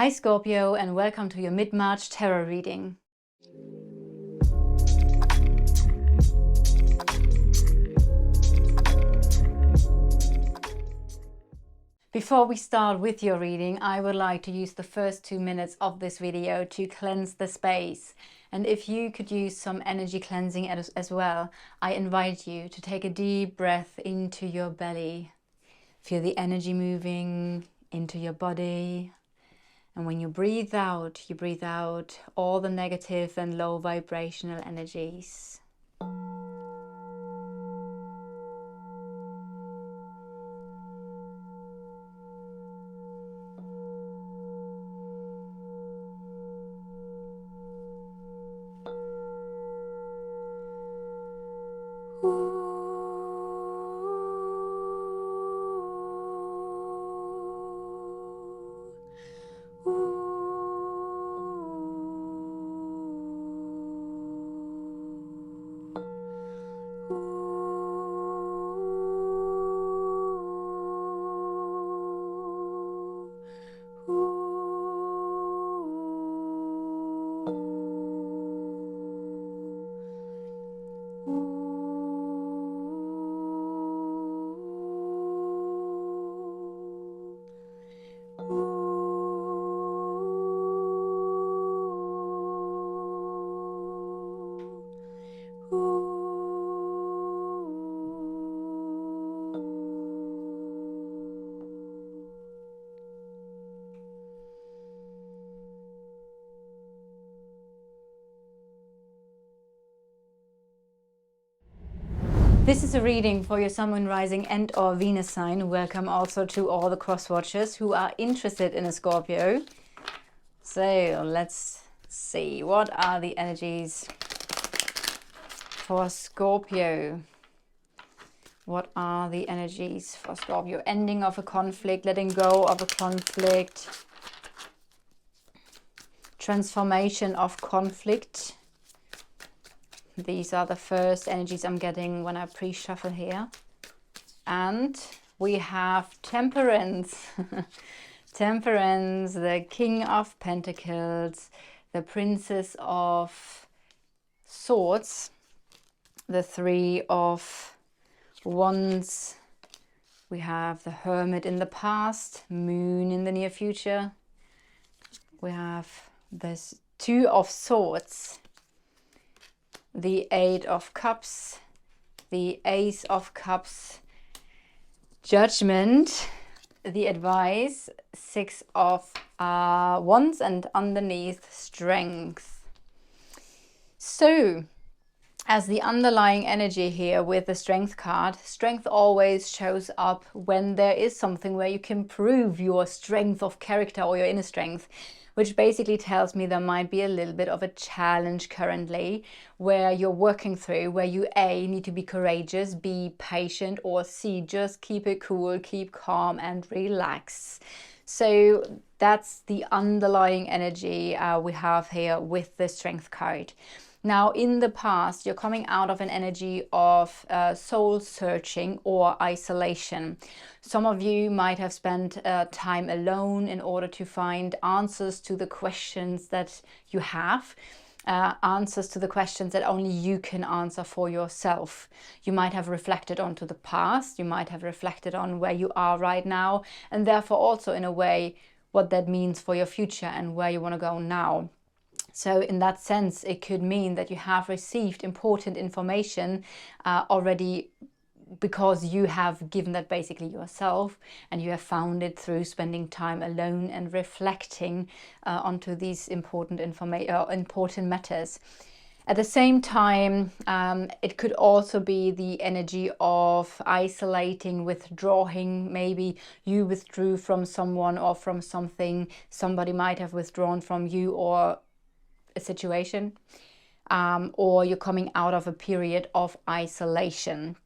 Hi Scorpio, and welcome to your mid-March tarot reading. Before we start with your reading, I would like to use the first 2 minutes of this video to cleanse the space. And if you could use some energy cleansing as well, I invite you to take a deep breath into your belly. Feel the energy moving into your body. And when you breathe out all the negative and low vibrational energies. This is a reading for your Sun, Moon, Rising and or Venus sign. Welcome also to all the cross watchers who are interested in a Scorpio. So let's see, what are the energies for Scorpio? What are the energies for Scorpio? Ending of a conflict, letting go of a conflict, transformation of conflict. These are the first energies I'm getting when I pre-shuffle here. And we have Temperance. Temperance, the King of Pentacles, the Princess of Swords, the Three of Wands. We have the Hermit in the past, Moon in the near future. We have this Two of Swords, the Eight of Cups, the Ace of Cups, Judgment, the Advice, Six of Wands, and underneath Strength. So, as the underlying energy here with the Strength card, Strength always shows up when there is something where you can prove your strength of character or your inner strength, which basically tells me there might be a little bit of a challenge currently where you're working through, where you A, need to be courageous, be patient, or C, just keep it cool, keep calm and relax. So that's the underlying energy we have here with the Strength card. Now, in the past, you're coming out of an energy of soul searching or isolation. Some of you might have spent time alone in order to find answers to the questions that you have, answers to the questions that only you can answer for yourself. You might have reflected onto the past, you might have reflected on where you are right now, and therefore also in a way what that means for your future and where you want to go now. So in that sense, it could mean that you have received important information already because you have given that basically yourself, and you have found it through spending time alone and reflecting onto these important matters. At the same time, it could also be the energy of isolating, withdrawing. Maybe you withdrew from someone or from something. Somebody might have withdrawn from you or a situation, or you're coming out of a period of isolation.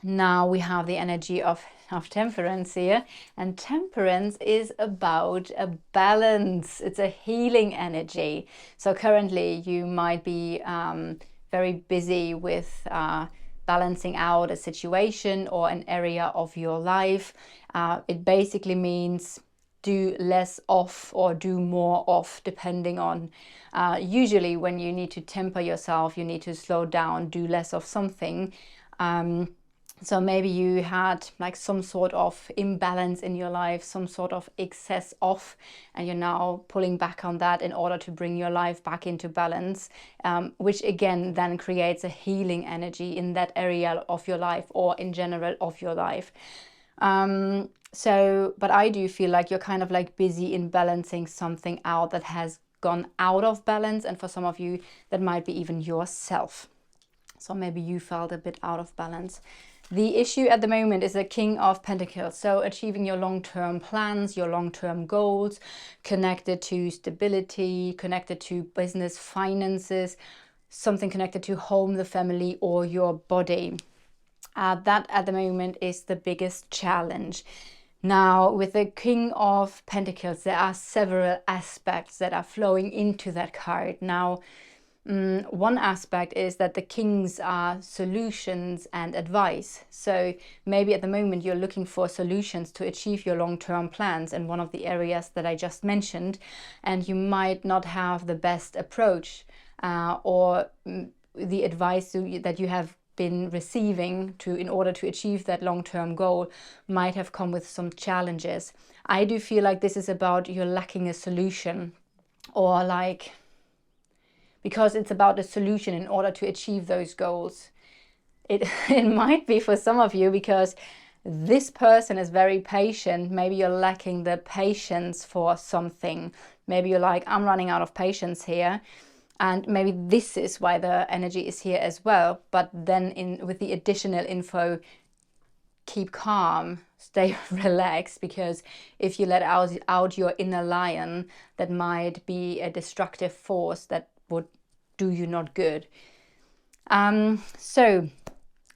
Now we have the energy of Temperance here, and Temperance is about a balance. It's a healing energy. So currently you might be very busy with balancing out a situation or an area of your life. It basically means do less of or do more of, depending on, usually when you need to temper yourself, you need to slow down, do less of something. So maybe you had like some sort of imbalance in your life, some sort of excess of, and you're now pulling back on that in order to bring your life back into balance, which again then creates a healing energy in that area of your life, or in general of your life. But I do feel like you're kind of like busy in balancing something out that has gone out of balance, and for some of you that might be even yourself. So maybe you felt a bit out of balance. The issue at the moment is the King of Pentacles. So achieving your long-term plans, your long-term goals, connected to stability, connected to business, finances, something connected to home, the family, or your body. That at the moment is the biggest challenge. Now, with the King of Pentacles, there are several aspects that are flowing into that card. Now, one aspect is that the kings are solutions and advice. So maybe at the moment you're looking for solutions to achieve your long-term plans in one of the areas that I just mentioned, and you might not have the best approach, or the advice that you have been receiving in order to achieve that long-term goal might have come with some challenges. I do feel like this is about you're lacking a solution, or like, because it's about a solution in order to achieve those goals. It might be for some of you because this person is very patient. Maybe you're lacking the patience for something. Maybe you're like, I'm running out of patience here. And maybe this is why the energy is here as well. But then with the additional info, keep calm, stay relaxed, because if you let out your inner lion, that might be a destructive force that would do you not good. So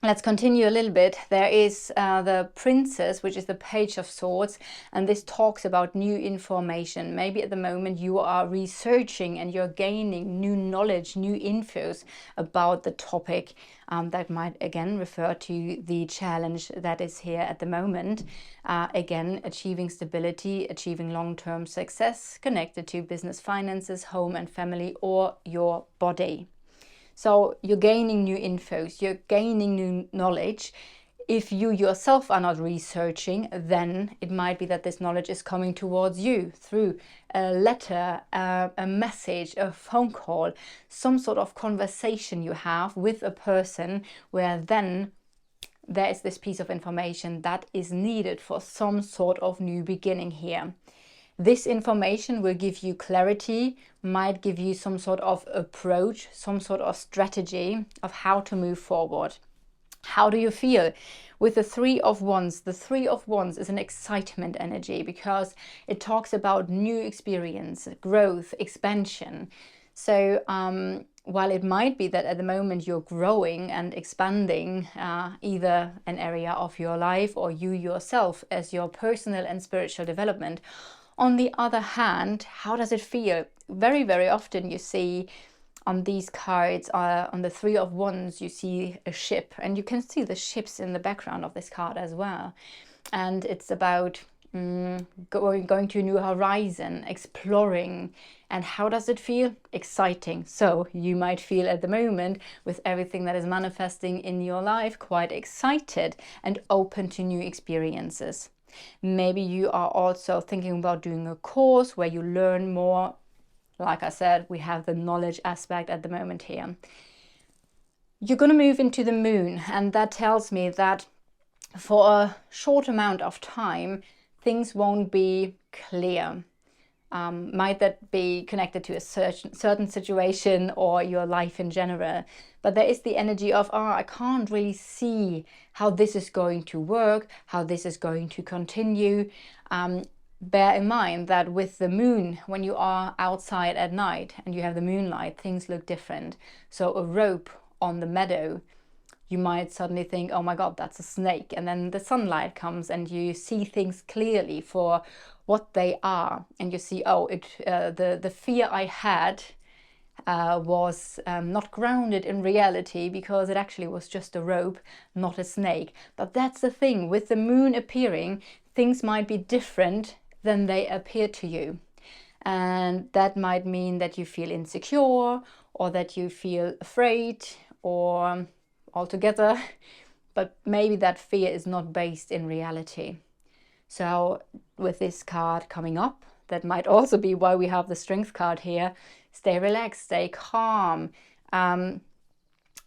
let's continue a little bit. There is the Princess, which is the Page of Swords, and this talks about new information. Maybe at the moment you are researching and you're gaining new knowledge, new infos about the topic. That might again refer to the challenge that is here at the moment. Again, achieving stability, achieving long-term success connected to business, finances, home and family, or your body. So you're gaining new infos, you're gaining new knowledge. If you yourself are not researching, then it might be that this knowledge is coming towards you through a letter, a message, a phone call, some sort of conversation you have with a person, where then there is this piece of information that is needed for some sort of new beginning here. This information will give you clarity, might give you some sort of approach, some sort of strategy of how to move forward. How do you feel? With the Three of Wands, the Three of Wands is an excitement energy because it talks about new experience, growth, expansion. So while it might be that at the moment you're growing and expanding either an area of your life or you yourself as your personal and spiritual development, on the other hand, how does it feel? Very, very often you see on these cards, on the Three of Wands, you see a ship, and you can see the ships in the background of this card as well. And it's about going to a new horizon, exploring. And how does it feel? Exciting. So you might feel at the moment, with everything that is manifesting in your life, quite excited and open to new experiences. Maybe you are also thinking about doing a course where you learn more. Like I said, we have the knowledge aspect at the moment here. You're going to move into the moon, and that tells me that for a short amount of time, things won't be clear. Might that be connected to a certain situation or your life in general? But there is the energy of, I can't really see how this is going to work, how this is going to continue. Bear in mind that with the moon, when you are outside at night and you have the moonlight, things look different. So a rope on the meadow, you might suddenly think, oh my God, that's a snake. And then the sunlight comes and you see things clearly for what they are. And you see, the fear I had was not grounded in reality, because it actually was just a rope, not a snake. But that's the thing, with the moon appearing, things might be different than they appear to you. And that might mean that you feel insecure, or that you feel afraid, or altogether, but maybe that fear is not based in reality. So with this card coming up, that might also be why we have the Strength card here. Stay relaxed, stay calm. And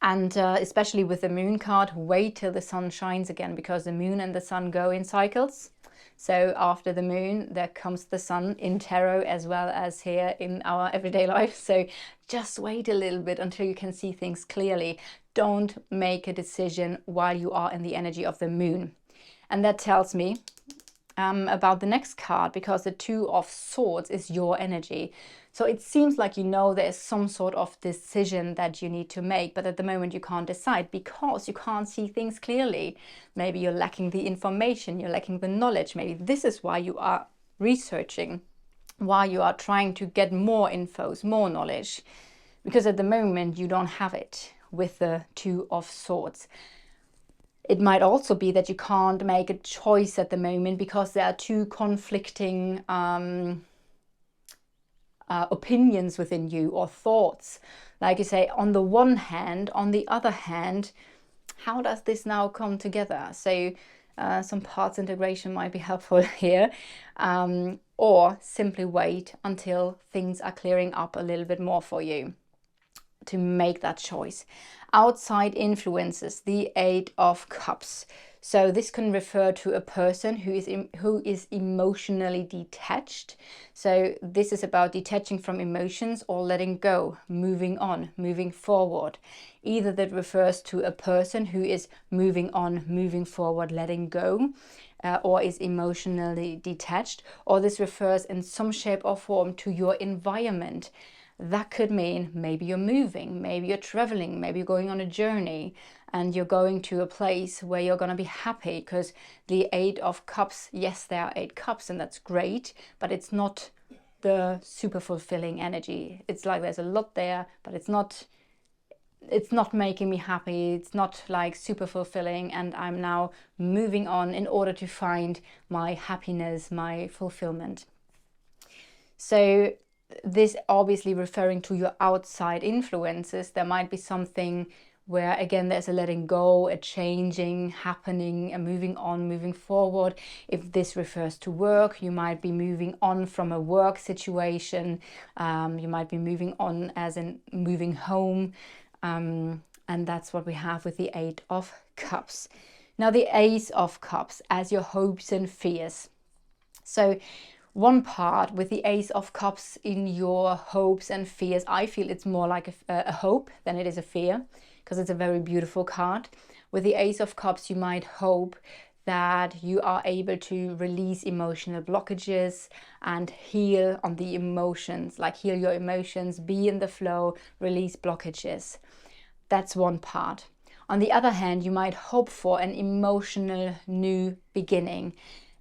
especially with the Moon card, wait till the sun shines again, because the Moon and the sun go in cycles. So after the Moon, there comes the sun in tarot as well as here in our everyday life. So just wait a little bit until you can see things clearly. Don't make a decision while you are in the energy of the Moon. And that tells me about the next card, because the Two of Swords is your energy. So it seems like there is some sort of decision that you need to make, but at the moment you can't decide because you can't see things clearly. Maybe you're lacking the information, you're lacking the knowledge. Maybe this is why you are researching, why you are trying to get more infos, more knowledge, because at the moment you don't have it with the Two of Swords. It might also be that you can't make a choice at the moment because there are two conflicting opinions within you, or thoughts. Like you say, on the one hand, on the other hand, how does this now come together? So some parts integration might be helpful here, or simply wait until things are clearing up a little bit more for you to make that choice. Outside influences, the Eight of Cups. So this can refer to a person who is emotionally detached. So this is about detaching from emotions or letting go, moving on, moving forward. Either that refers to a person who is moving on, moving forward, letting go, or is emotionally detached, or this refers in some shape or form to your environment. That could mean maybe you're moving, maybe you're traveling, maybe you're going on a journey and you're going to a place where you're going to be happy, because the Eight of Cups, yes, there are 8 cups and that's great, but it's not the super fulfilling energy. It's like there's a lot there, but it's not making me happy. It's not like super fulfilling, and I'm now moving on in order to find my happiness, my fulfillment. So this obviously referring to your outside influences. There might be something where, again, there's a letting go, a changing happening, a moving on, moving forward. If this refers to work, you might be moving on from a work situation. You might be moving on as in moving home. And that's what we have with the Eight of Cups. Now the Ace of Cups as your hopes and fears. So one part with the Ace of Cups in your hopes and fears, I feel it's more like a hope than it is a fear, because it's a very beautiful card. With the Ace of Cups, you might hope that you are able to release emotional blockages and heal on the emotions, like heal your emotions, be in the flow, release blockages. That's one part. On the other hand, you might hope for an emotional new beginning.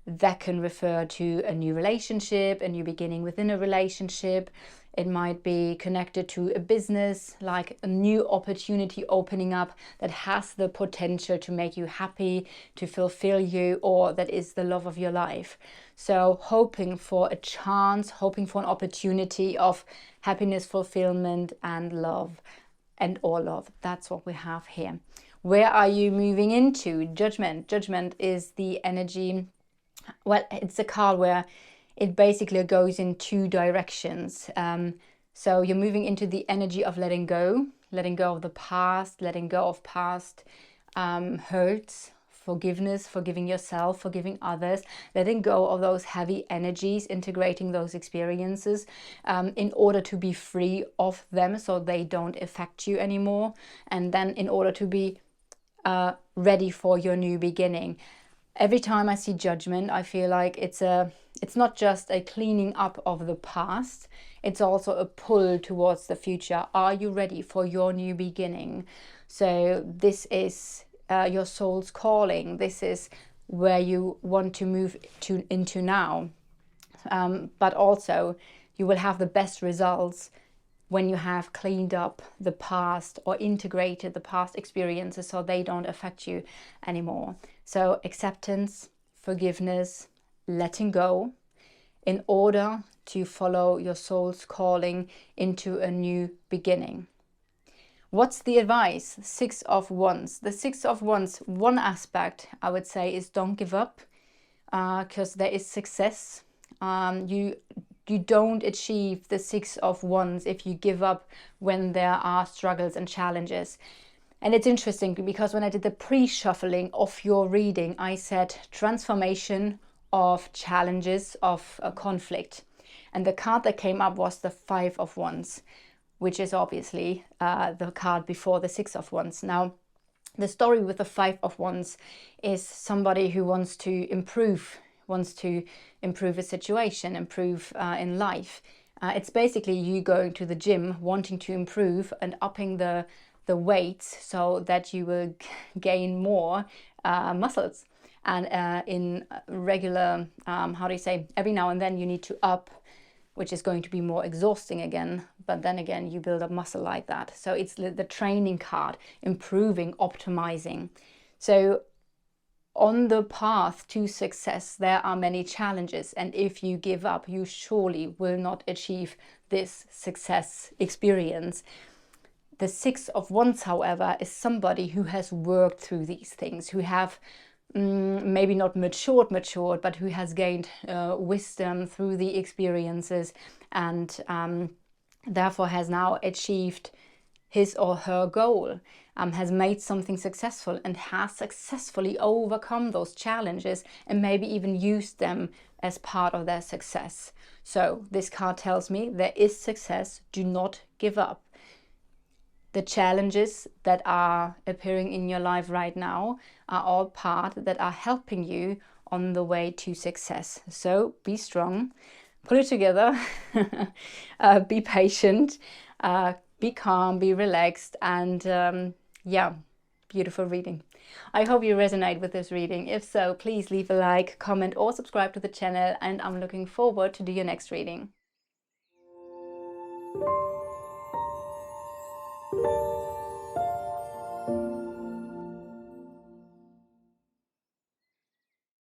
That can refer to a new relationship, a new beginning within a relationship. It might be connected to a business, like a new opportunity opening up that has the potential to make you happy, to fulfill you, or that is the love of your life. So hoping for a chance, hoping for an opportunity of happiness, fulfillment, and love, and all love. That's what we have here. Where are you moving into? Judgment. Judgment is the energy. Well, it's a card where it basically goes in 2 directions. So you're moving into the energy of letting go of the past, letting go of past hurts, forgiveness, forgiving yourself, forgiving others, letting go of those heavy energies, integrating those experiences in order to be free of them so they don't affect you anymore. And then in order to be ready for your new beginning. Every time I see judgment, I feel like it's not just a cleaning up of the past, it's also a pull towards the future. Are you ready for your new beginning? So this is your soul's calling. This is where you want to move into now. But also you will have the best results when you have cleaned up the past or integrated the past experiences so they don't affect you anymore. So acceptance, forgiveness, letting go, in order to follow your soul's calling into a new beginning. What's the advice? 6 of Wands. The 6 of Wands, one aspect I would say is don't give up, because there is success. You don't achieve the 6 of Wands if you give up when there are struggles and challenges. And it's interesting because when I did the pre-shuffling of your reading, I said transformation of challenges, of a conflict. And the card that came up was the 5 of Wands, which is obviously the card before the 6 of Wands. Now, the story with the 5 of Wands is somebody who wants to improve a situation, improve in life. It's basically you going to the gym, wanting to improve and upping the weights so that you will gain more muscles. And in regular, how do you say, every now and then you need to up, which is going to be more exhausting again, but then again you build up muscle like that. So it's the training card, improving, optimizing. So on the path to success there are many challenges, and if you give up you surely will not achieve this success experience. The 6 of Wands, however, is somebody who has worked through these things, who have maybe not matured, but who has gained wisdom through the experiences, and therefore has now achieved his or her goal, has made something successful and has successfully overcome those challenges and maybe even used them as part of their success. So this card tells me there is success. Do not give up. The challenges that are appearing in your life right now are all part that are helping you on the way to success. So be strong, pull it together, be patient, be calm, be relaxed, and yeah, beautiful reading. I hope you resonate with this reading. If so, please leave a like, comment, or subscribe to the channel, and I'm looking forward to do your next reading.